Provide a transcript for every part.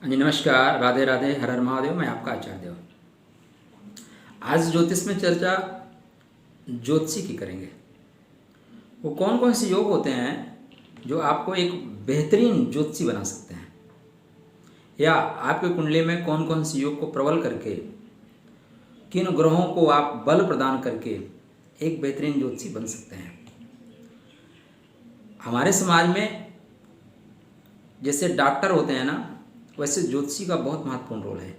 हाँ जी, नमस्कार। राधे राधे, हर हर महादेव। मैं आपका आचार्य देव। आज ज्योतिष में चर्चा ज्योतिषी की करेंगे। वो कौन कौन से योग होते हैं जो आपको एक बेहतरीन ज्योतिषी बना सकते हैं, या आपके कुंडली में कौन कौन से योग को प्रबल करके, किन ग्रहों को आप बल प्रदान करके एक बेहतरीन ज्योतिषी बन सकते हैं। हमारे समाज में जैसे डॉक्टर होते हैं ना, वैसे ज्योतिषी का बहुत महत्वपूर्ण रोल है।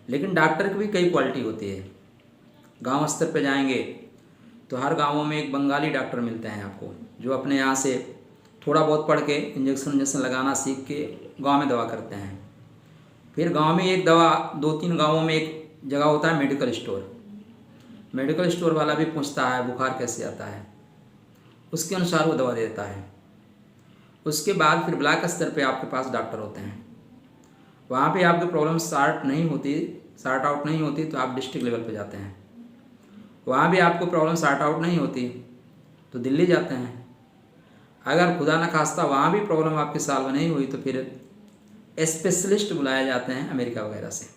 लेकिन डॉक्टर की भी कई क्वालिटी होती है। गांव स्तर पे जाएंगे तो हर गांवों में एक बंगाली डॉक्टर मिलते हैं आपको, जो अपने यहाँ से थोड़ा बहुत पढ़ के इंजेक्शन लगाना सीख के गांव में दवा करते हैं। फिर गांव में एक दवा, 2-3 गांवों में एक जगह होता है मेडिकल स्टोर। मेडिकल स्टोर वाला भी पूछता है बुखार कैसे आता है, उसके अनुसार वो दवा देता है। उसके बाद फिर ब्लॉक स्तर पे आपके पास डॉक्टर होते हैं। वहाँ पे आपकी प्रॉब्लम सॉर्ट आउट नहीं होती तो आप डिस्ट्रिक्ट लेवल पे जाते हैं। वहाँ भी आपको प्रॉब्लम सॉर्ट आउट नहीं होती तो दिल्ली जाते हैं। अगर खुदा न खास्ता वहाँ भी प्रॉब्लम आपकी सॉल्व नहीं हुई तो फिर स्पेशलिस्ट बुलाए जाते हैं अमेरिका वगैरह से।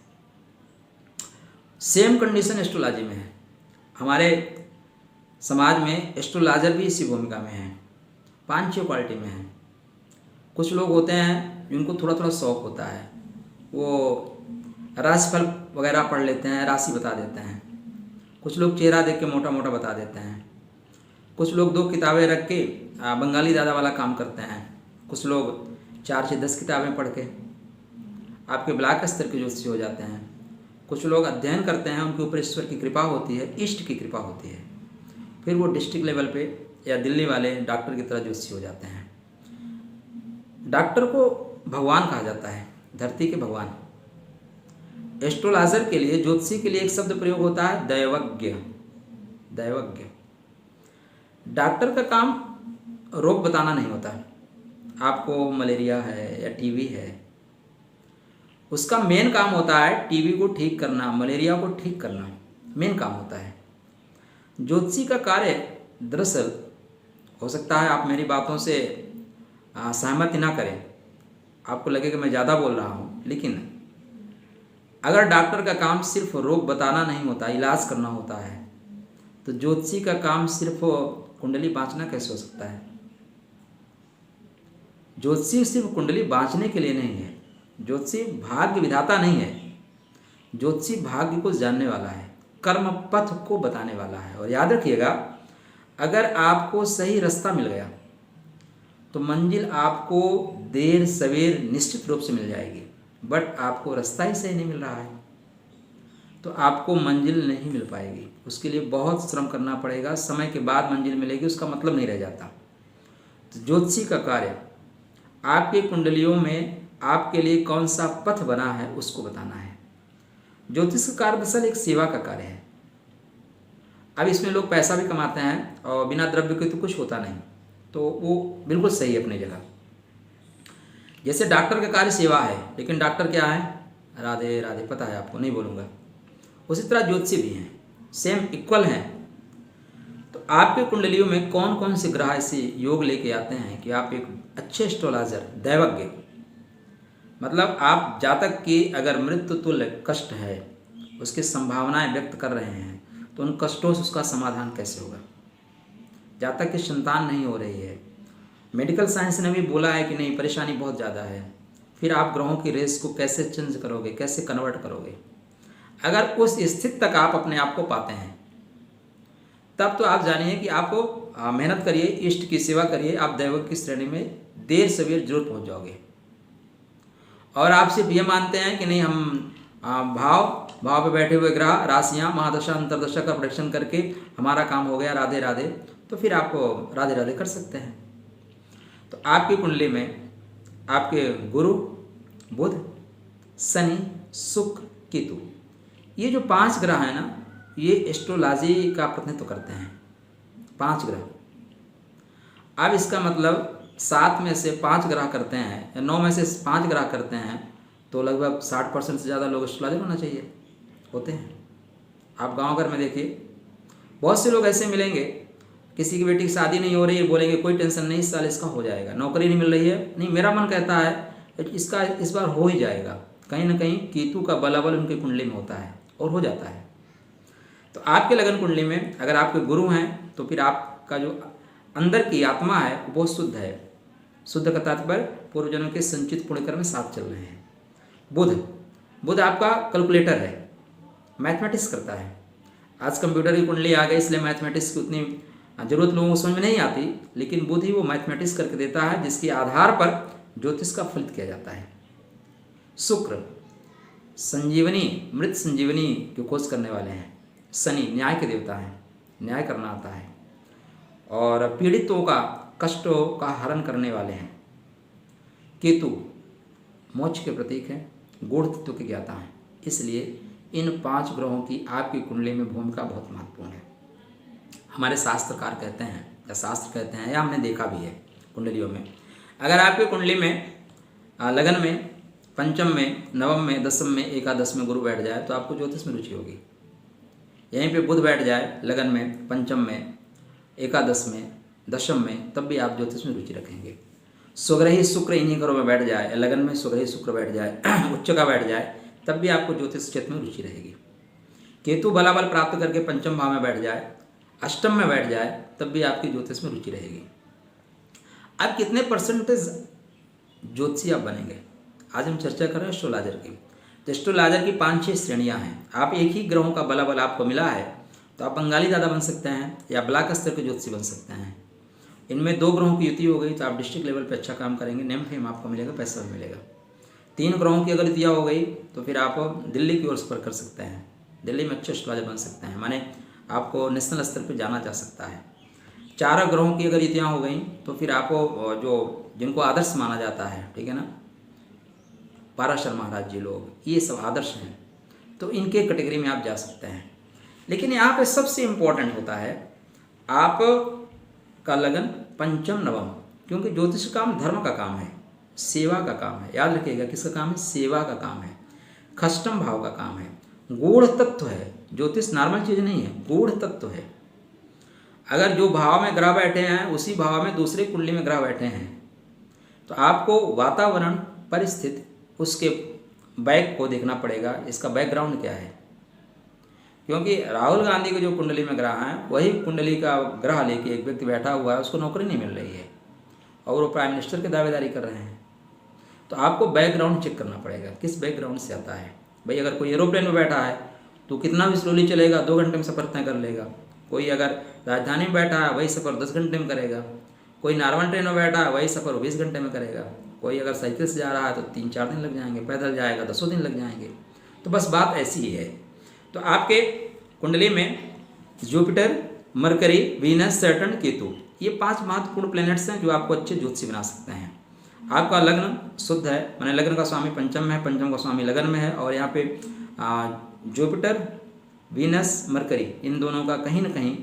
सेम कंडीशन एस्ट्रोलॉजी में है। हमारे समाज में एस्ट्रोलॉजर भी इसी भूमिका में है, 5-6 क्वालिटी में है। कुछ लोग होते हैं जिनको थोड़ा थोड़ा शौक होता है, वो राशिफल वगैरह पढ़ लेते हैं, राशि बता देते हैं। कुछ लोग चेहरा देख के मोटा मोटा बता देते हैं। कुछ लोग 2 किताबें रख के बंगाली दादा वाला काम करते हैं। कुछ लोग 4 से 10 किताबें पढ़ के आपके ब्लॉक स्तर के ज्योतिषी हो जाते हैं। कुछ लोग अध्ययन करते हैं, उनके ऊपर ईश्वर की कृपा होती है, इष्ट की कृपा होती है, फिर वो डिस्ट्रिक्ट लेवल पे या दिल्ली वाले डॉक्टर की तरह ज्योतिषी हो जाते हैं। डॉक्टर को भगवान कहा जाता है, धरती के भगवान। एस्ट्रोलॉजर के लिए, ज्योतिषी के लिए एक शब्द प्रयोग होता है दैवज्ञ। दैवज्ञ। डॉक्टर का काम रोग बताना नहीं होता। आपको मलेरिया है या टीबी है, उसका मेन काम होता है टीबी को ठीक करना, मलेरिया को ठीक करना मेन काम होता है। ज्योतिषी का कार्य दरअसल, हो सकता है आप मेरी बातों से सहमति ना करें, आपको लगे कि मैं ज़्यादा बोल रहा हूँ, लेकिन अगर डॉक्टर का काम सिर्फ रोग बताना नहीं होता, इलाज करना होता है, तो ज्योतिषी का काम सिर्फ कुंडली बाँचना कैसे हो सकता है। ज्योतिषी सिर्फ कुंडली बाँचने के लिए नहीं है। ज्योतिषी भाग्य विधाता नहीं है। ज्योतिषी भाग्य को जानने वाला है, कर्म पथ को बताने वाला है। और याद रखिएगा, अगर आपको सही रास्ता मिल गया तो मंजिल आपको देर सवेर निश्चित रूप से मिल जाएगी। बट आपको रास्ता ही सही नहीं मिल रहा है तो आपको मंजिल नहीं मिल पाएगी। उसके लिए बहुत श्रम करना पड़ेगा, समय के बाद मंजिल मिलेगी, उसका मतलब नहीं रह जाता। तो ज्योतिषी का कार्य आपकी कुंडलियों में आपके लिए कौन सा पथ बना है उसको बताना है। ज्योतिष का कार्य दरअसल एक सेवा का कार्य है। अब इसमें लोग पैसा भी कमाते हैं और बिना द्रव्य के तो कुछ होता नहीं, तो वो बिल्कुल सही है अपनी जगह। जैसे डॉक्टर का कार्य सेवा है, लेकिन डॉक्टर क्या है, राधे राधे, पता है आपको, नहीं बोलूँगा। उसी तरह ज्योतिषी भी हैं, सेम इक्वल हैं। तो आपके कुंडलियों में कौन कौन से ग्रह ऐसे योग लेके आते हैं कि आप एक अच्छे एस्ट्रोलॉजर, दैवज्ञ, मतलब आप जातक की अगर मृत्यु तुल्य कष्ट है, उसकी संभावनाएं व्यक्त कर रहे हैं, तो उन कष्टों से उसका समाधान कैसे होगा। जातक की संतान नहीं हो रही है, मेडिकल साइंस ने भी बोला है कि नहीं, परेशानी बहुत ज़्यादा है, फिर आप ग्रहों की रेस को कैसे चेंज करोगे, कैसे कन्वर्ट करोगे। अगर उस स्थिति तक आप अपने आप को पाते हैं, तब तो आप जानिए कि आपको मेहनत करिए, इष्ट की सेवा करिए, आप दैवज्ञ की श्रेणी में देर सवेर जरूर पहुँच जाओगे। और आप सिर्फ ये मानते हैं कि नहीं, हम भाव पे बैठे हुए ग्रह, राशियाँ, महादशा, अंतरदशा का प्रेडिक्शन करके हमारा काम हो गया, राधे राधे, तो फिर आपको राधे राधे कर सकते हैं। तो आपकी कुंडली में आपके गुरु, बुध, शनि, शुक्र, केतु, ये जो 5 ग्रह हैं ना, ये एस्ट्रोलॉजी का प्रतिनिधित्व करते हैं। 5 ग्रह। अब इसका मतलब 7 में से 5 ग्रह करते हैं या 9 में से 5 ग्रह करते हैं, तो लगभग 60% से ज़्यादा लोग एस्ट्रोलॉजर होना चाहिए, होते हैं। आप गांव घर में देखिए, बहुत से लोग ऐसे मिलेंगे, किसी की बेटी की शादी नहीं हो रही है, बोलेंगे कोई टेंशन नहीं, इस साल इसका हो जाएगा। नौकरी नहीं मिल रही है, नहीं, मेरा मन कहता है इसका इस बार हो ही जाएगा। कहीं ना कहीं केतु का बलाबल उनके कुंडली में होता है और हो जाता है। तो आपके लगन कुंडली में अगर आपके गुरु हैं तो फिर आपका जो अंदर की आत्मा है वो बहुत शुद्ध है। शुद्ध का तात्पर्य पूर्वजन्म के संचित पुण्य कर्म साथ चल रहे हैं। बुध आपका कैलकुलेटर है, मैथमेटिक्स करता है। आज कंप्यूटर की कुंडली आ गई इसलिए मैथमेटिक्स की उतनी जरूरत लोगों को समझ में नहीं आती, लेकिन बुध ही वो मैथमेटिक्स करके देता है जिसके आधार पर ज्योतिष का फलित किया जाता है। शुक्र संजीवनी, मृत संजीवनी की खोज करने वाले हैं। शनि न्याय के देवता हैं, न्याय करना आता है और पीड़ितों का कष्टों का हरण करने वाले हैं। केतु मोक्ष के प्रतीक हैं, गूढ़ तत्व के ज्ञाता हैं। इसलिए इन 5 ग्रहों की आपकी कुंडली में भूमिका बहुत महत्वपूर्ण है। हमारे शास्त्रकार कहते हैं या शास्त्र कहते हैं या हमने देखा भी है कुंडलियों में, अगर आपकी कुंडली में लगन में, पंचम में, नवम में, दसम में, एकादश में गुरु बैठ जाए तो आपको ज्योतिष में रुचि होगी। यहीं पे बुध बैठ जाए लगन में, पंचम में, एकादश में, दशम में, तब भी आप ज्योतिष में रुचि रखेंगे। स्वग्रही शुक्र इन्हीं घरों में बैठ जाए, लगन में स्वग्रही शुक्र बैठ जाए, उच्च का बैठ जाए, तब भी आपको ज्योतिष क्षेत्र में रुचि रहेगी। केतु बलाबल प्राप्त करके पंचम भाव में बैठ जाए, अष्टम में बैठ जाए, तब भी आपकी ज्योतिष में रुचि रहेगी। अब कितने परसेंटेज ज्योतिषी आप बनेंगे, आज हम चर्चा कर रहे हैं एस्ट्रोलॉजर की। तो एस्ट्रोलॉजर की 5-6 श्रेणियां हैं। आप एक ही ग्रहों का बलाबल आपको मिला है तो आप बंगाली दादा बन सकते हैं या ब्लॉक स्तर के ज्योतिषी बन सकते हैं। इनमें 2 ग्रहों की युति हो गई तो आप डिस्ट्रिक्ट लेवल पे अच्छा काम करेंगे, नेम फेम आपको मिलेगा, पैसा भी मिलेगा। 3 ग्रहों की अगर युतियाँ हो गई तो फिर आप दिल्ली की ओर सफर कर सकते हैं, दिल्ली में अच्छे एस्ट्रोलॉजर बन सकते हैं, माने आपको नेशनल स्तर पर जाना जा सकता है। 4 ग्रहों की अगर युतियाँ हो गई तो फिर आपको जो जिनको आदर्श माना जाता है, ठीक है ना, पाराशर महाराज जी लोग, ये सब आदर्श हैं, तो इनके कैटेगरी में आप जा सकते हैं। लेकिन यहाँ पे सबसे इम्पोर्टेंट होता है आप का लगन पंचम नवम, क्योंकि ज्योतिष काम धर्म का काम है, सेवा का काम है। याद रखिएगा किसका काम है, सेवा का काम है, खष्टम भाव का काम है, गूढ़ तत्व है। ज्योतिष नॉर्मल चीज़ नहीं है, गूढ़ तत्व है। अगर जो भाव में ग्रह बैठे हैं उसी भाव में दूसरे कुंडली में ग्रह बैठे हैं तो आपको वातावरण, परिस्थिति, उसके बैक को देखना पड़ेगा, इसका बैकग्राउंड क्या है। क्योंकि राहुल गांधी के जो कुंडली में ग्रह हैं वही कुंडली का ग्रह लेके एक व्यक्ति बैठा हुआ है, उसको नौकरी नहीं मिल रही है और वो प्राइम मिनिस्टर की दावेदारी कर रहे हैं। तो आपको बैकग्राउंड चेक करना पड़ेगा, किस बैकग्राउंड से आता है। भाई अगर कोई एरोप्लेन में बैठा है तो कितना भी स्लोली चलेगा 2 घंटे में सफ़र तय कर लेगा। कोई अगर राजधानी में बैठा है वही सफ़र 10 घंटे में करेगा। कोई नॉर्मल ट्रेन में बैठा है वही सफ़र 20 घंटे में करेगा। कोई अगर साइकिल से जा रहा है तो 3-4 दिन लग जाएंगे, पैदल जाएगा 10 दिन लग जाएंगे। तो बस बात ऐसी ही है। तो आपके कुंडली में Jupiter, mercury, Venus, Saturn, Ketu, ये 5 महत्वपूर्ण प्लैनेट्स हैं जो आपको अच्छे ज्योतिषी बना सकते हैं। आपका लग्न शुद्ध है, माने लग्न का स्वामी पंचम में है, पंचम का स्वामी लगन में है, और यहाँ पे जुपिटर, वीनस, मरकरी, इन दोनों का कहीं ना कहीं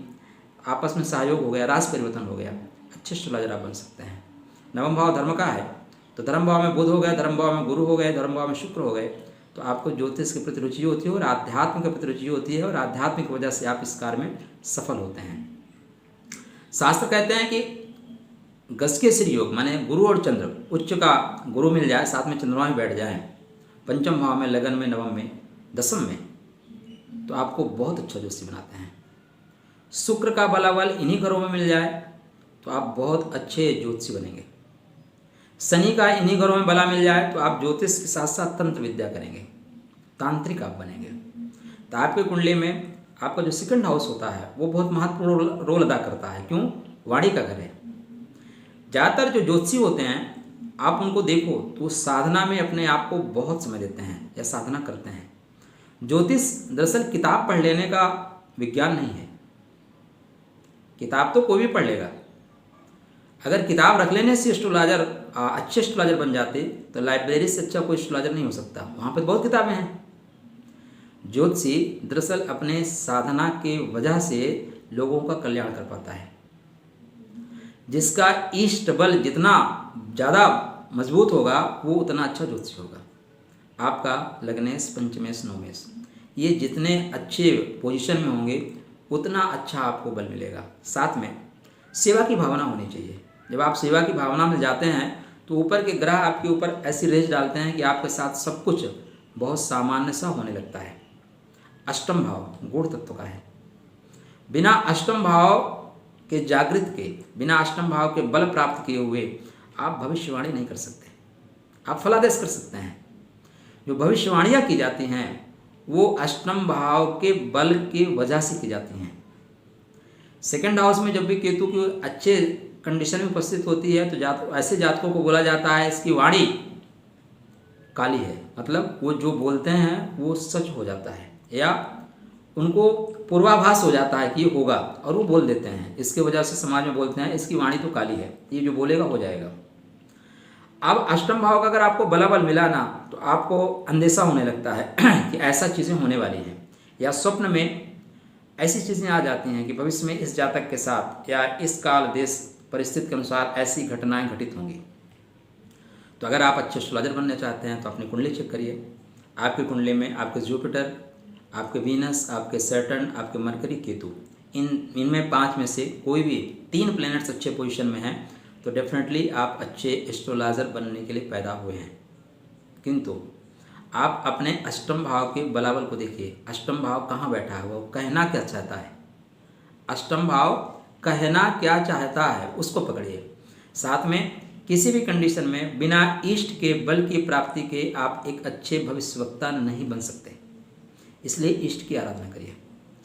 आपस में सहयोग हो गया, राशि परिवर्तन हो गया, अच्छे एस्ट्रोलॉजर आप बन सकते हैं। नवम भाव धर्म का है तो धर्म भाव में बुध हो गए, धर्म भाव में गुरु हो गए, धर्म भाव में शुक्र हो गए, तो आपको ज्योतिष के प्रति रुचि होती है और आध्यात्म के प्रति रुचि होती है, और आध्यात्म की वजह से आप इस कार्य में सफल होते हैं। शास्त्र कहते हैं कि गज के श्री योग, माने गुरु और चंद्र, उच्च का गुरु मिल जाए, साथ में चंद्रमा भी बैठ जाए पंचम भाव में, लगन में, नवम में, दसम में, तो आपको बहुत अच्छा ज्योतिषी बनाते हैं। शुक्र का बलाबल इन्हीं घरों में मिल जाए तो आप बहुत अच्छे ज्योतिषी बनेंगे। शनि का इन्हीं घरों में बला मिल जाए तो आप ज्योतिष के साथ साथ तंत्र विद्या करेंगे, तांत्रिक आप बनेंगे। तो आपके कुंडली में आपका जो सेकंड हाउस होता है वो बहुत महत्वपूर्ण रोल अदा करता है। क्यों? वाणी का घर है। ज़्यादातर जो ज्योतिषी होते हैं आप उनको देखो तो साधना में अपने आप को बहुत समय देते हैं या साधना करते हैं। ज्योतिष दरअसल किताब पढ़ लेने का विज्ञान नहीं है। किताब तो कोई भी पढ़ लेगा, अगर किताब रख लेने से एस्ट्रोलॉजर अच्छे एस्ट्रोलॉजर बन जाते तो लाइब्रेरी से अच्छा कोई एस्ट्रोलॉजर नहीं हो सकता, वहाँ पर बहुत किताबें हैं। ज्योतिषी दरअसल अपने साधना के वजह से लोगों का कल्याण कर पाता है। जिसका इष्ट बल जितना ज़्यादा मजबूत होगा वो उतना अच्छा ज्योतिषी होगा। आपका लग्नेश, पंचमेश, नवमेश, ये जितने अच्छे पोजीशन में होंगे उतना अच्छा आपको बल मिलेगा। साथ में सेवा की भावना होनी चाहिए। जब आप सेवा की भावना में जाते हैं तो ऊपर के ग्रह आपके ऊपर ऐसी रेज डालते हैं कि आपके साथ सब कुछ बहुत सामान्य सा होने लगता है। अष्टम भाव गुण तत्व का है। बिना अष्टम भाव के जागृत के, बिना अष्टम भाव के बल प्राप्त किए हुए आप भविष्यवाणी नहीं कर सकते। आप फलादेश कर सकते हैं। जो भविष्यवाणियाँ की जाती हैं वो अष्टम भाव के बल की वजह से की जाती हैं। सेकंड हाउस में जब भी केतु की अच्छे कंडीशन में उपस्थित होती है तो ऐसे जातकों को बोला जाता है इसकी वाणी काली है, मतलब वो जो बोलते हैं वो सच हो जाता है, या उनको पूर्वाभास हो जाता है कि ये होगा और वो बोल देते हैं। इसके वजह से समाज में बोलते हैं इसकी वाणी तो काली है, ये जो बोलेगा हो जाएगा। अब अष्टम भाव का अगर आपको बलाबल मिला ना तो आपको अंदेशा होने लगता है कि ऐसा चीज़ें होने वाली हैं, या स्वप्न में ऐसी चीज़ें आ जाती हैं कि भविष्य में इस जातक के साथ या इस काल देश परिस्थिति के अनुसार ऐसी घटनाएं घटित होंगी। तो अगर आप अच्छे एस्ट्रोलॉजर बनना चाहते हैं तो अपनी कुंडली चेक करिए। आपकी कुंडली में आपके जुपिटर, आपके वीनस, आपके सैटर्न, आपके मरकरी, केतु, इनमें 5 में से कोई भी 3 प्लैनेट्स अच्छे पोजीशन में हैं तो डेफिनेटली आप अच्छे एस्ट्रोलॉजर बनने के लिए पैदा हुए हैं। किंतु आप अपने अष्टम भाव के बलाबल को देखिए। अष्टम भाव कहाँ बैठा है, वो कहना क्या चाहता है। अष्टम भाव कहना क्या चाहता है उसको पकड़िए। साथ में किसी भी कंडीशन में बिना इष्ट के बल की प्राप्ति के आप एक अच्छे भविष्यवक्ता नहीं बन सकते। इसलिए इष्ट की आराधना करिए।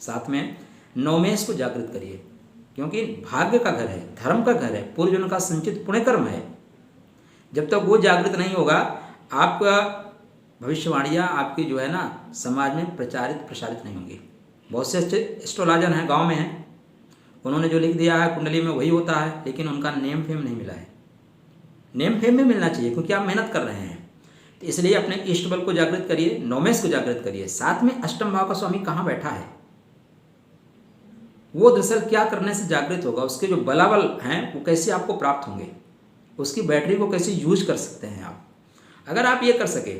साथ में नवमेश को जागृत करिए, क्योंकि भाग्य का घर है, धर्म का घर है, पूर्वजन्म का संचित पुण्य कर्म है। जब तक वो जागृत नहीं होगा आपका भविष्यवाणियाँ आपकी जो है ना समाज में प्रसारित नहीं होंगी। बहुत से अच्छे एस्ट्रोलॉजर हैं, गांव में हैं, उन्होंने जो लिख दिया है कुंडली में वही होता है, लेकिन उनका नेम फेम नहीं मिला है। नेम फेम भी मिलना चाहिए क्योंकि आप मेहनत कर रहे हैं। तो इसलिए अपने इष्ट बल को जागृत करिए, नवमेश को जागृत करिए। साथ में अष्टम भाव का स्वामी कहाँ बैठा है, वो दरअसल क्या करने से जागृत होगा, उसके जो बलाबल हैं वो कैसे आपको प्राप्त होंगे, उसकी बैटरी को कैसे यूज कर सकते हैं आप। अगर आप ये कर सके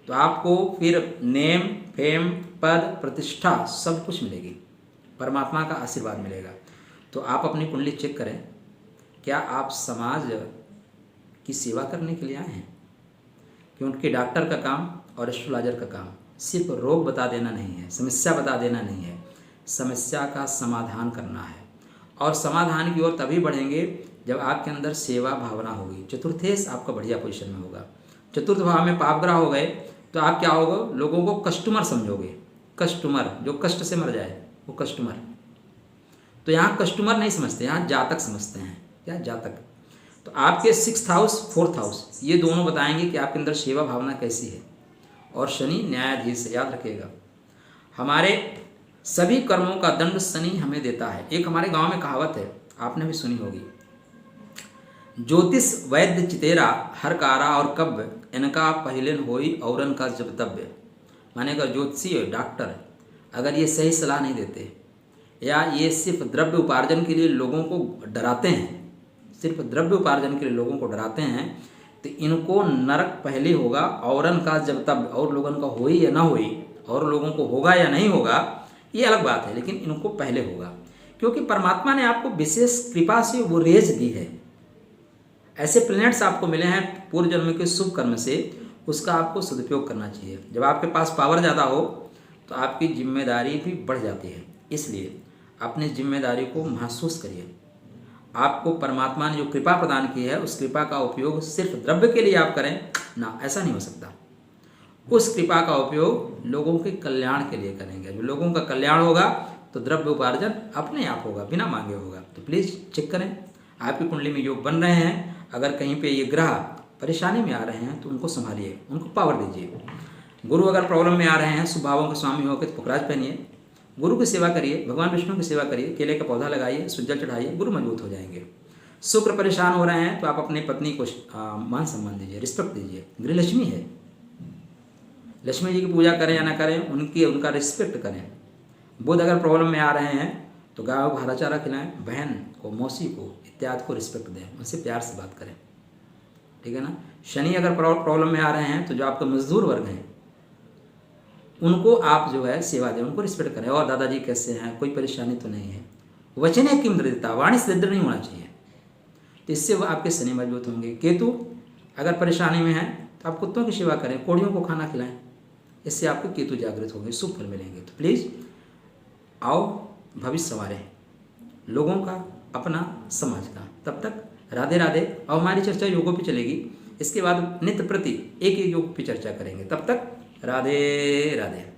तो आपको फिर नेम फेम पद प्रतिष्ठा सब कुछ मिलेगी, परमात्मा का आशीर्वाद मिलेगा। तो आप अपनी कुंडली चेक करें, क्या आप समाज की सेवा करने के लिए आए हैं? क्योंकि डॉक्टर का काम और एस्ट्रोलॉजर का काम सिर्फ रोग बता देना नहीं है, समस्या बता देना नहीं है, समस्या का समाधान करना है। और समाधान की ओर तभी बढ़ेंगे जब आपके अंदर सेवा भावना होगी। चतुर्थेश आपका बढ़िया पोजीशन में होगा। चतुर्थ भाव में पाप ग्रह हो गए तो आप क्या होगा, लोगों को कस्टमर समझोगे। कस्टमर जो कष्ट से मर जाए वो कस्टमर। तो यहाँ कस्टमर नहीं समझते, यहाँ जातक समझते हैं। क्या जातक? तो आपके 6th हाउस 4th हाउस ये दोनों बताएंगे कि आपके अंदर सेवा भावना कैसी है। और शनि न्यायाधीश है, याद रखिएगा। हमारे सभी कर्मों का दंड शनि हमें देता है। एक हमारे गांव में कहावत है, आपने भी सुनी होगी, ज्योतिष वैद्य चितेरा हर कारा और कव्य, इनका पहिलेन होई औरन का जबतव्य। माने अगर ज्योतिषी डॉक्टर अगर ये सही सलाह नहीं देते या ये सिर्फ द्रव्य उपार्जन के लिए लोगों को डराते हैं, सिर्फ द्रव्य उपार्जन के लिए लोगों को डराते हैं, तो इनको नरक पहले होगा औरन का जबतव्य। और लोगों का होई या ना होई, और लोगों को होगा या नहीं होगा ये अलग बात है, लेकिन इनको पहले होगा, क्योंकि परमात्मा ने आपको विशेष कृपा से वो रेज दी है। ऐसे प्लैनेट्स आपको मिले हैं पूर्व जन्म के शुभ कर्म से, उसका आपको सदुपयोग करना चाहिए। जब आपके पास पावर ज़्यादा हो तो आपकी जिम्मेदारी भी बढ़ जाती है। इसलिए अपनी जिम्मेदारी को महसूस करिए। आपको परमात्मा ने जो कृपा प्रदान की है उस कृपा का उपयोग सिर्फ द्रव्य के लिए आप करें ना, ऐसा नहीं हो सकता। उस कृपा का उपयोग लोगों के कल्याण के लिए करेंगे। जो लोगों का कल्याण होगा तो द्रव्य उपार्जन अपने आप होगा, बिना मांगे होगा। तो प्लीज़ चेक करें आपकी कुंडली में योग बन रहे हैं। अगर कहीं पे ये ग्रह परेशानी में आ रहे हैं तो उनको संभालिए, उनको पावर दीजिए। गुरु अगर प्रॉब्लम में आ रहे हैं, स्वभावों के स्वामी होकर तो पुखराज पहनिए, गुरु की सेवा करिए, भगवान विष्णु की सेवा करिए, केले का पौधा लगाइए, सुजल चढ़ाइए, गुरु मजबूत हो जाएंगे। शुक्र परेशान हो रहे हैं तो आप अपनी पत्नी को मान सम्मान दीजिए, रिस्पेक्ट दीजिए। गृहलक्ष्मी है, लक्ष्मी जी की पूजा करें या ना करें, उनका रिस्पेक्ट करें। बुध अगर प्रॉब्लम में आ रहे हैं तो गाय को हरा चारा खिलाएं, बहन को, मौसी को इत्यादि को रिस्पेक्ट दें, उनसे प्यार से बात करें, ठीक है ना। शनि अगर प्रॉब्लम में आ रहे हैं तो जो आपके मजदूर वर्ग हैं उनको आप जो है सेवा दें, उनको रिस्पेक्ट करें। और दादाजी कैसे हैं, कोई परेशानी तो नहीं है। वचन है किम दरिद्रता, वाणी से दरिद्र नहीं होना चाहिए, तो इससे वो आपके शनि मजबूत होंगे। केतु अगर परेशानी में हैं तो आप कुत्तों की सेवा करें, कोढ़ियों को खाना खिलाएं, इससे आपके केतु जागृत होंगे, शुभ फल मिलेंगे। तो प्लीज़ आओ भविष्य संवारें, लोगों का, अपना, समाज का। तब तक राधे राधे। और हमारी चर्चा योगों पे चलेगी, इसके बाद नित्य प्रति एक एक योग पे चर्चा करेंगे। तब तक राधे राधे।